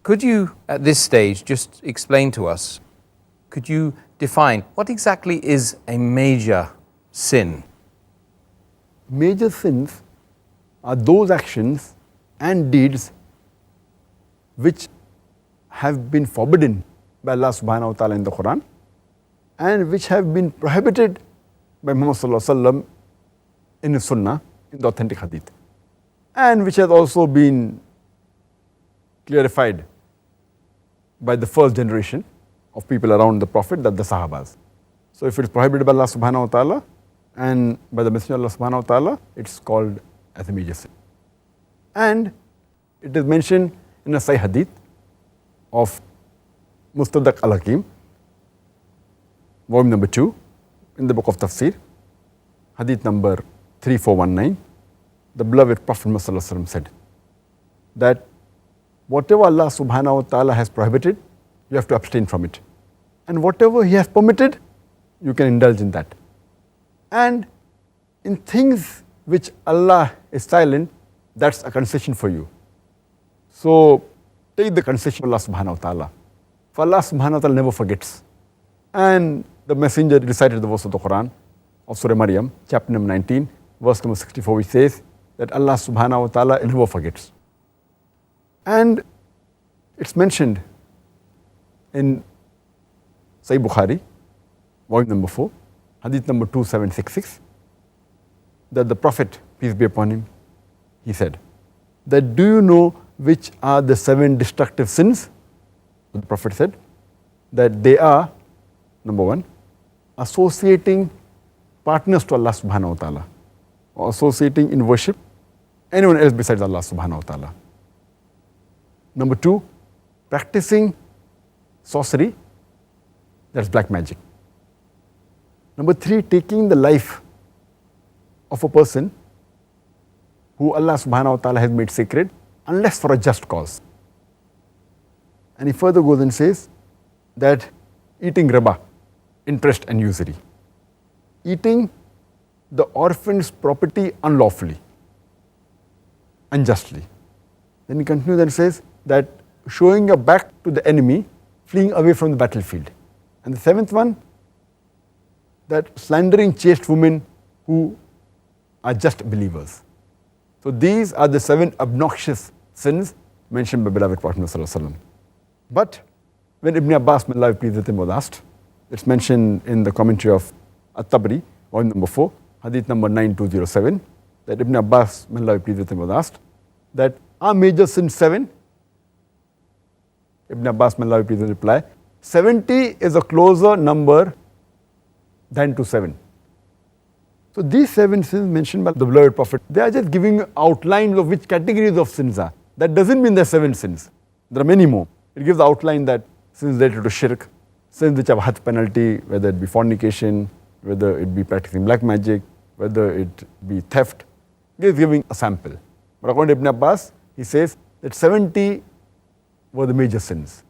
Could you, at this stage, just explain to us, could you define what exactly is a major sin? Major sins are those actions and deeds which have been forbidden by Allah subhanahu wa ta'ala in the Quran and which have been prohibited by Muhammad sallallahu alaihi wasallam in his sunnah, in the authentic hadith, and which has also been clarified by the first generation of people around the Prophet, that the Sahabas. So if it is prohibited by Allah subhanahu wa ta'ala and by the Messenger of Allah subhanahu wa ta'ala, it's called as a major sin. And it is mentioned in a Sahih hadith of Mustadrak al-Hakim, volume number 2, in the book of Tafsir, hadith number 3419. The beloved Prophet Muhammad sallallahu alaihi wasallam said that whatever Allah subhanahu wa ta'ala has prohibited, you have to abstain from it. And whatever He has permitted, you can indulge in that. And in things which Allah is silent, that's a concession for you. So take the concession of Allah subhanahu wa ta'ala. For Allah subhanahu wa ta'ala never forgets. And the messenger recited the verse of the Quran of Surah Maryam, chapter number 19, verse number 64, which says that Allah subhanahu wa ta'ala never forgets. And it's mentioned in Sahih Bukhari, volume number 4, hadith number 2766, that the Prophet, peace be upon him, he said that, do you know which are the 7 destructive sins? The Prophet said that they are, number 1, associating partners to Allah subhanahu wa ta'ala, or associating in worship anyone else besides Allah subhanahu wa ta'ala. Number 2, practicing sorcery, that's black magic. Number 3, taking the life of a person who Allah subhanahu wa ta'ala has made sacred, unless for a just cause. And he further goes and says that eating riba, interest and usury, eating the orphan's property unlawfully, unjustly. Then he continues and says that showing your back to the enemy, fleeing away from the battlefield. And the 7th one, that slandering chaste women who are just believers. So these are the 7 obnoxious sins mentioned by beloved Prophet sallallahu alaihi wasallam. But when Ibn Abbas, may Allah be pleased with him, was asked, it's mentioned in the commentary of At-Tabari, volume number 4, hadith number 9207, that Ibn Abbas, may Allah be pleased with him, was asked that, are major sins 7? Ibn Abbas, may Allah be pleased with him, reply, 70 is a closer number than to 7. So these 7 sins mentioned by the beloved Prophet, they are just giving outlines of which categories of sins are. That doesn't mean there are 7 sins. There are many more. It gives the outline that sins related to shirk, sins which have had penalty, whether it be fornication, whether it be practicing black magic, whether it be theft. He is giving a sample. But according to Ibn Abbas, he says that 70 were the major sins.